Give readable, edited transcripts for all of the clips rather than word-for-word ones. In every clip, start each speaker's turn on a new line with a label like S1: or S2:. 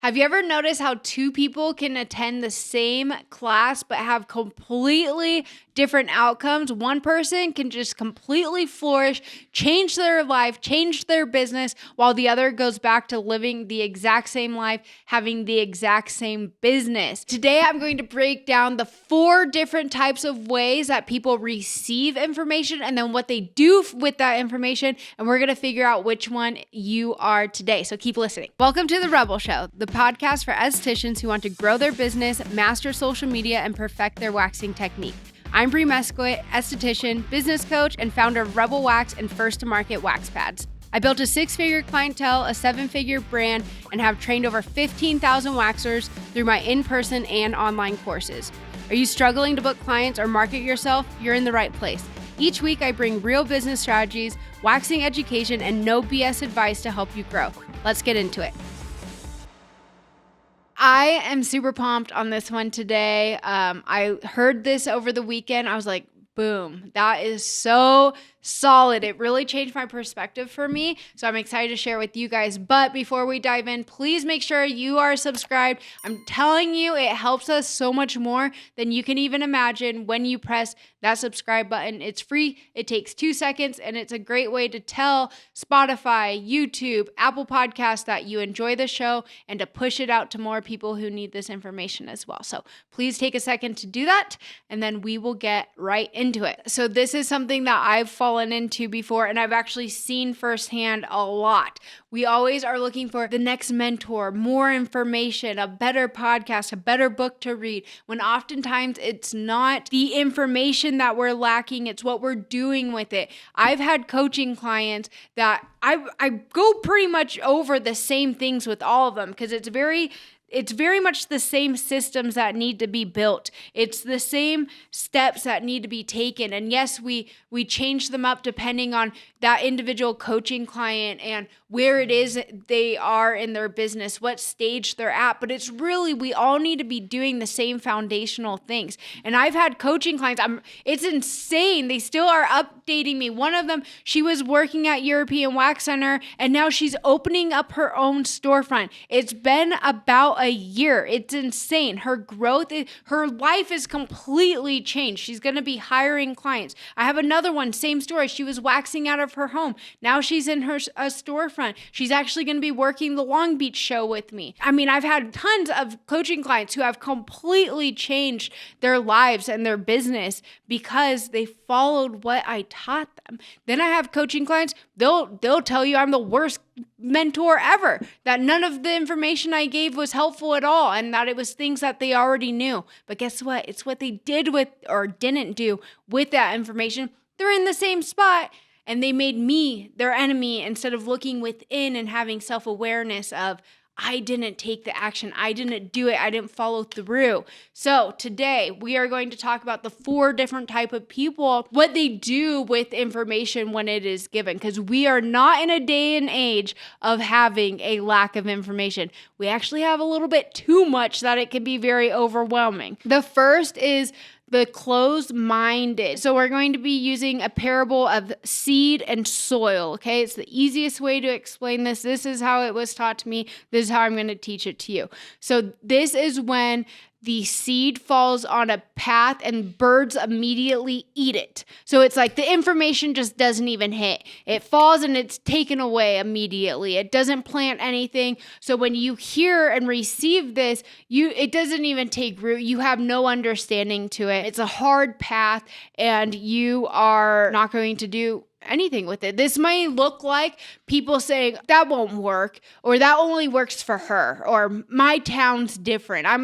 S1: Have you ever noticed how two people can attend the same class but have completely different outcomes? One person can just completely flourish, change their life, change their business, while the other goes back to living the exact same life, having the exact same business. Today, I'm going to break down the 4 different types of ways that people receive information and then what they do with that information, and we're going to figure out which one you are today. So keep listening. Welcome to The Rebel Show, the podcast for estheticians who want to grow their business, master social media, and perfect their waxing technique. I'm Bree Mesquit, esthetician, business coach, and founder of Rebel Wax and First to Market Wax Pads. I built a 6-figure clientele, a 7-figure brand, and have trained over 15,000 waxers through my in-person and online courses. Are you struggling to book clients or market yourself? You're in the right place. Each week, I bring real business strategies, waxing education, and no BS advice to help you grow. Let's get into it. I am super pumped on this one today. I heard this over the weekend. I was like, boom, that is so solid. It really changed my perspective for me. So I'm excited to share with you guys. But before we dive in, please make sure you are subscribed. I'm telling you, it helps us so much more than you can even imagine when you press that subscribe button. It's free. It takes 2 seconds, and it's a great way to tell Spotify, YouTube, Apple Podcasts that you enjoy the show and to push it out to more people who need this information as well. So please take a second to do that, and then we will get right into it. So this is something that I've fallen into before, and I've actually seen firsthand a lot. We always are looking for the next mentor, more information, a better podcast, a better book to read, when oftentimes it's not the information that we're lacking, it's what we're doing with it. I've had coaching clients that I go pretty much over the same things with all of them because it's very much the same systems that need to be built. It's the same steps that need to be taken. And yes, we change them up depending on that individual coaching client and where it is they are in their business, what stage they're at. But it's really, we all need to be doing the same foundational things. And I've had coaching clients, it's insane. They still are updating me. One of them, she was working at European Wax Center and now she's opening up her own storefront. It's been about a year. It's insane. Her growth, her life is completely changed. She's going to be hiring clients. I have another one, same story. She was waxing out of her home. Now she's in her storefront. She's actually going to be working the Long Beach show with me. I mean, I've had tons of coaching clients who have completely changed their lives and their business because they followed what I taught them. Then I have coaching clients, they'll tell you I'm the worst mentor ever, that none of the information I gave was helpful at all and that it was things that they already knew. But guess what? It's what they did with or didn't do with that information. They're in the same spot and they made me their enemy instead of looking within and having self-awareness of, I didn't take the action. I didn't do it. I didn't follow through. So today we are going to talk about the 4 different type of people, what they do with information when it is given, because we are not in a day and age of having a lack of information. We actually have a little bit too much that it can be very overwhelming. The first is the closed-minded. So we're going to be using a parable of seed and soil, okay? It's the easiest way to explain this. This is how it was taught to me. This is how I'm going to teach it to you. So this is when the seed falls on a path and birds immediately eat it. So it's like the information just doesn't even hit. It falls and it's taken away immediately. It doesn't plant anything. So when you hear and receive this, it doesn't even take root. You have no understanding to it. It's a hard path and you are not going to do anything with it. This might look like people saying that won't work, or that only works for her, or my town's different. I'm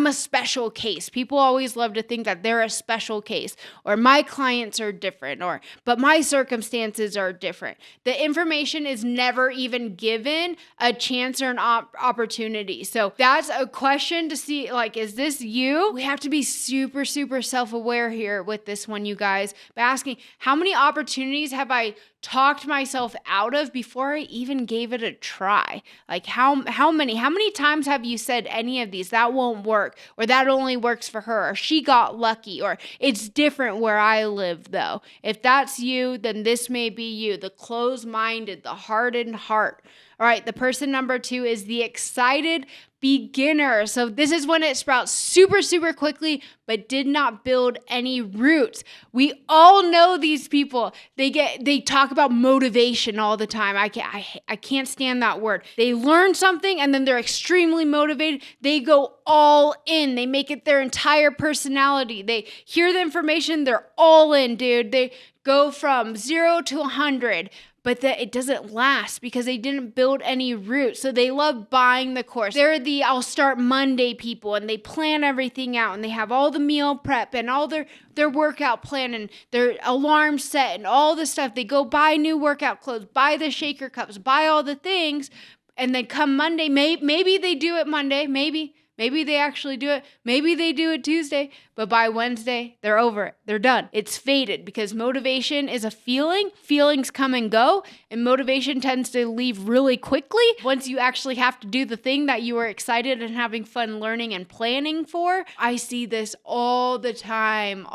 S1: a special case. People always love to think that they're a special case, or my clients are different, but my circumstances are different. The information is never even given a chance or an opportunity. So that's a question to see, like, is this you? We have to be super, super self-aware here with this one, you guys, by asking, how many opportunities have I talked myself out of before I even gave it a try? Like how many times have you said any of these, that won't work, or that only works for her, or she got lucky, or it's different where I live though? If that's you, then this may be you, the closed-minded, the hardened heart. All right, the person number 2 is the excited beginner. So this is when it sprouts super, super quickly, but did not build any roots. We all know these people. They talk about motivation all the time. I can't stand that word. They learn something and then they're extremely motivated. They go all in. They make it their entire personality. They hear the information, they're all in, dude. They go from 0 to 100. But that it doesn't last because they didn't build any roots. So they love buying the course. They're the I'll start Monday people, and they plan everything out, and they have all the meal prep and all their workout plan and their alarm set and all the stuff. They go buy new workout clothes, buy the shaker cups, buy all the things, and then come Monday, maybe they do it Monday, maybe they actually do it. Maybe they do it Tuesday, but by Wednesday, they're over it. They're done. It's faded because motivation is a feeling. Feelings come and go, and motivation tends to leave really quickly once you actually have to do the thing that you were excited and having fun learning and planning for. I see this all the time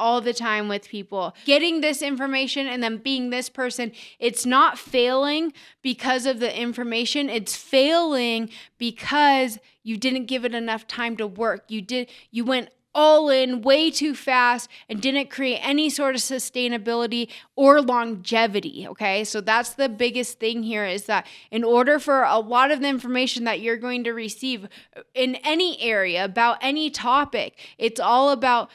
S1: with people. Getting this information and then being this person, it's not failing because of the information. It's failing because you didn't give it enough time to work. You went all in way too fast and didn't create any sort of sustainability or longevity, okay? So that's the biggest thing here, is that in order for a lot of the information that you're going to receive in any area about any topic, it's all about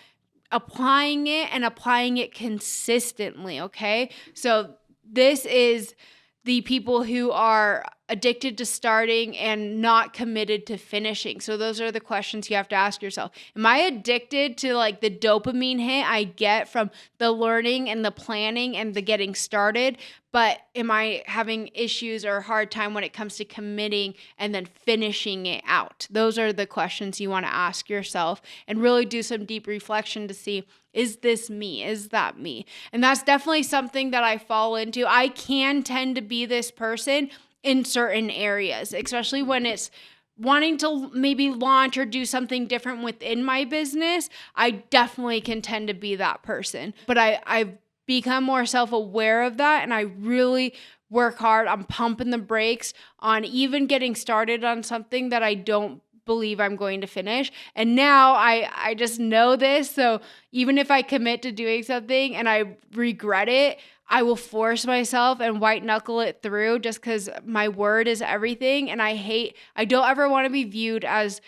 S1: applying it and applying it consistently, okay? So this is the people who are addicted to starting and not committed to finishing. So those are the questions you have to ask yourself. Am I addicted to like the dopamine hit I get from the learning and the planning and the getting started? But am I having issues or a hard time when it comes to committing and then finishing it out? Those are the questions you want to ask yourself and really do some deep reflection to see, is this me? Is that me? And that's definitely something that I fall into. I can tend to be this person in certain areas, especially when it's wanting to maybe launch or do something different within my business. I definitely can tend to be that person. But I've become more self-aware of that, and I really work hard on pumping the brakes on even getting started on something that I don't believe I'm going to finish. And now I just know this. So even if I commit to doing something and I regret it, I will force myself and white knuckle it through just because my word is everything. And I don't ever want to be viewed as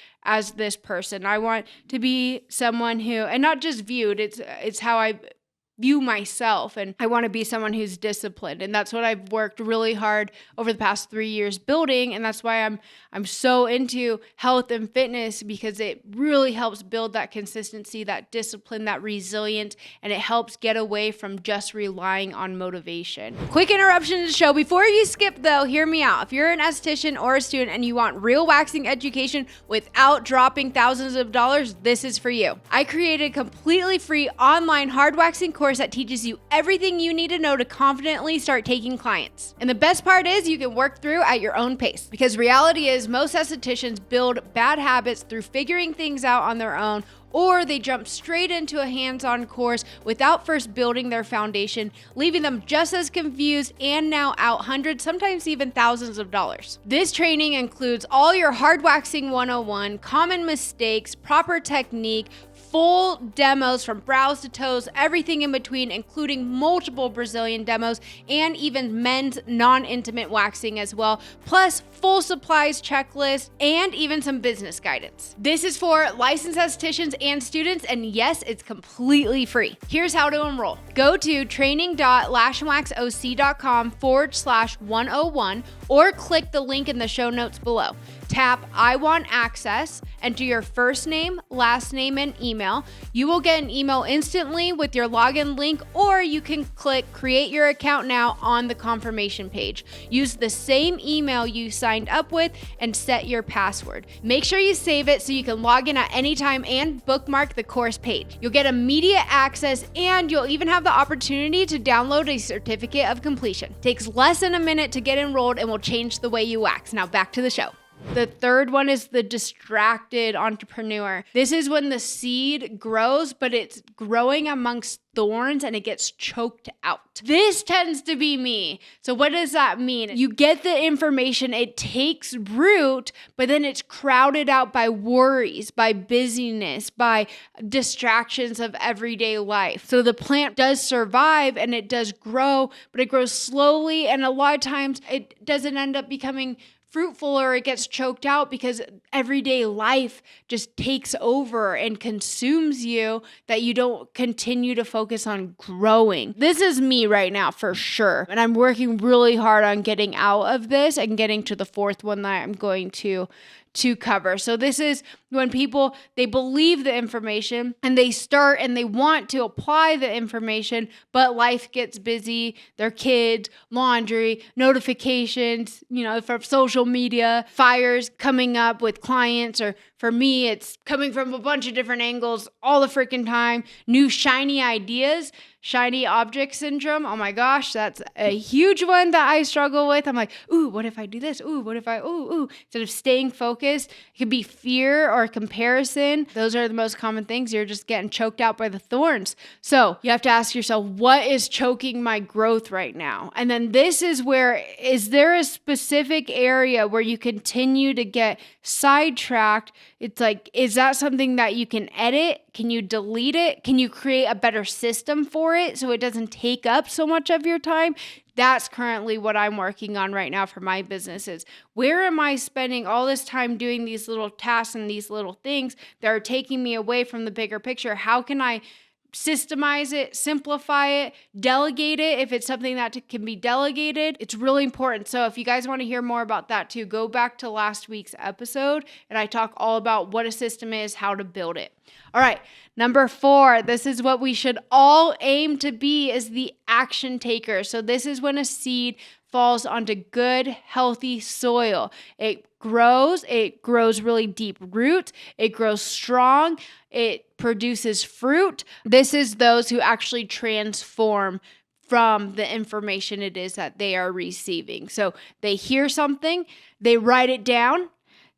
S1: this person. I want to be someone who, and not just viewed, it's how I view myself, and I want to be someone who's disciplined. And that's what I've worked really hard over the past 3 years building, and that's why I'm so into health and fitness, because it really helps build that consistency, that discipline, that resilience, and it helps get away from just relying on motivation. Quick interruption to the show. Before you skip though, hear me out. If you're an esthetician or a student and you want real waxing education without dropping thousands of dollars, this is for you. I created a completely free online hard waxing course that teaches you everything you need to know to confidently start taking clients. And the best part is you can work through at your own pace, because reality is most estheticians build bad habits through figuring things out on their own, or they jump straight into a hands-on course without first building their foundation, leaving them just as confused and now out hundreds, sometimes even thousands of dollars. This training includes all your hard waxing 101, common mistakes, proper technique, full demos from brows to toes, everything in between, including multiple Brazilian demos and even men's non-intimate waxing as well, plus full supplies checklist and even some business guidance. This is for licensed estheticians and students, and yes, it's completely free. Here's how to enroll. Go to training.lashandwaxoc.com/101 or click the link in the show notes below. Tap I want access, enter your first name, last name, and email. You will get an email instantly with your login link, or you can click create your account now on the confirmation page. Use the same email you signed up with and set your password. Make sure you save it so you can log in at any time and bookmark the course page. You'll get immediate access, and you'll even have the opportunity to download a certificate of completion. Takes less than a minute to get enrolled and will change the way you wax. Now back to the show. The third one is the distracted entrepreneur. This is when the seed grows, but it's growing amongst thorns and it gets choked out. This tends to be me. So what does that mean? You get the information, it takes root, but then it's crowded out by worries, by busyness, by distractions of everyday life. So the plant does survive and it does grow, but it grows slowly, and a lot of times it doesn't end up becoming fruitful, or it gets choked out because everyday life just takes over and consumes you, that you don't continue to focus on growing. This is me right now for sure. And I'm working really hard on getting out of this and getting to the fourth one that I'm going to cover. So this is when people, they believe the information and they start and they want to apply the information, but life gets busy, their kids, laundry, notifications, from social media, fires coming up with clients, or for me, it's coming from a bunch of different angles all the freaking time. New shiny ideas, shiny object syndrome. Oh my gosh, that's a huge one that I struggle with. I'm like, ooh, what if I do this? Ooh, what if I, ooh. Instead of staying focused, it could be fear or comparison. Those are the most common things. You're just getting choked out by the thorns. So you have to ask yourself, what is choking my growth right now? And then this is where, is there a specific area where you continue to get sidetracked? It's like, is that something that you can edit? Can you delete it? Can you create a better system for it so it doesn't take up so much of your time? That's currently what I'm working on right now for my businesses. Where am I spending all this time doing these little tasks and these little things that are taking me away from the bigger picture? How can I systemize it, simplify it, delegate it if it's something that can be delegated? It's really important. So if you guys want to hear more about that too, go back to last week's episode and I talk all about what a system is, how to build it. All right, number 4, this is what we should all aim to be, is the action taker. So this is when a seed falls onto good, healthy soil. It grows really deep roots, it grows strong, it produces fruit. This is those who actually transform from the information it is that they are receiving. So they hear something, they write it down,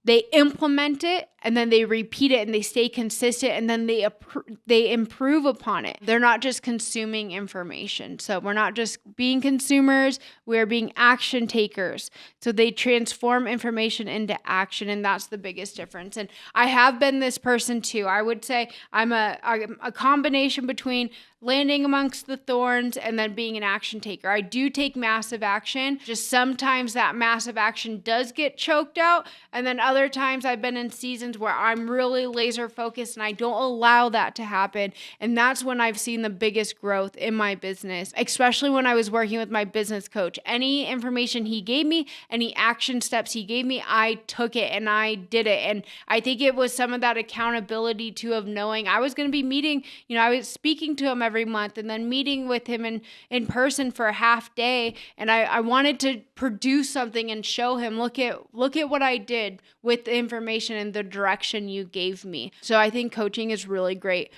S1: they implement it, and then they repeat it and they stay consistent, and then they improve upon it. They're not just consuming information. So we're not just being consumers, we're being action takers. So they transform information into action, and that's the biggest difference. And I have been this person too. I would say I'm a combination between landing amongst the thorns and then being an action taker. I do take massive action. Just sometimes that massive action does get choked out, and then other times I've been in seasons where I'm really laser focused and I don't allow that to happen. And that's when I've seen the biggest growth in my business, especially when I was working with my business coach. Any information he gave me, any action steps he gave me, I took it and I did it. And I think it was some of that accountability too, of knowing I was going to be meeting, I was speaking to him every month and then meeting with him in person for a half day. And I wanted to produce something and show him, look at what I did with the information and the direction you gave me. So I think coaching is really great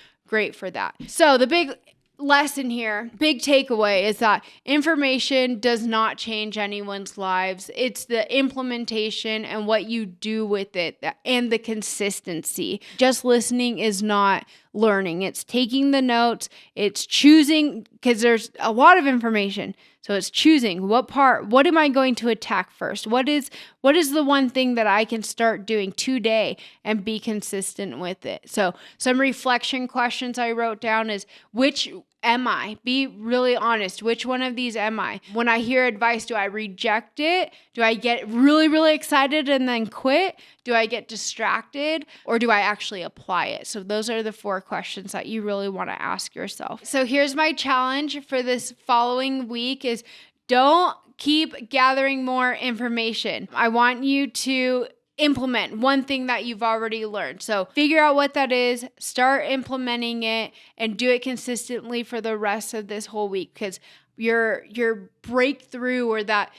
S1: for that. So the big lesson here, big takeaway, is that information does not change anyone's lives. It's the implementation and what you do with it and the consistency. Just listening is not learning. It's taking the notes, it's choosing, because there's a lot of information. So it's choosing what am I going to attack first? What is the one thing that I can start doing today and be consistent with it? So some reflection questions I wrote down is, which am I? Be really honest. Which one of these am I? When I hear advice, do I reject it? Do I get really, really excited and then quit? Do I get distracted? Or do I actually apply it? So those are the 4 questions that you really want to ask yourself. So here's my challenge for this following week is, don't keep gathering more information. I want you to implement one thing that you've already learned. So figure out what that is, start implementing it, and do it consistently for the rest of this whole week, because your breakthrough or that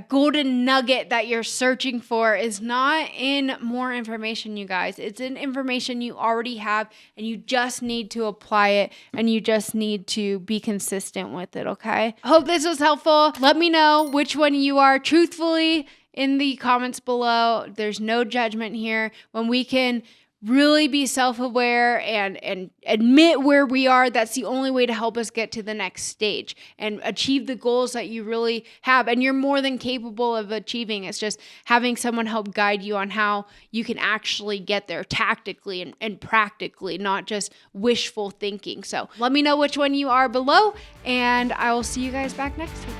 S1: golden nugget that you're searching for is not in more information, you guys. It's in information you already have, and you just need to apply it, and you just need to be consistent with it, okay? Hope this was helpful. Let me know which one you are. Truthfully, in the comments below. There's no judgment here. When we can really be self-aware and admit where we are, that's the only way to help us get to the next stage and achieve the goals that you really have. And you're more than capable of achieving. It's just having someone help guide you on how you can actually get there tactically and practically, not just wishful thinking. So let me know which one you are below, and I will see you guys back next week.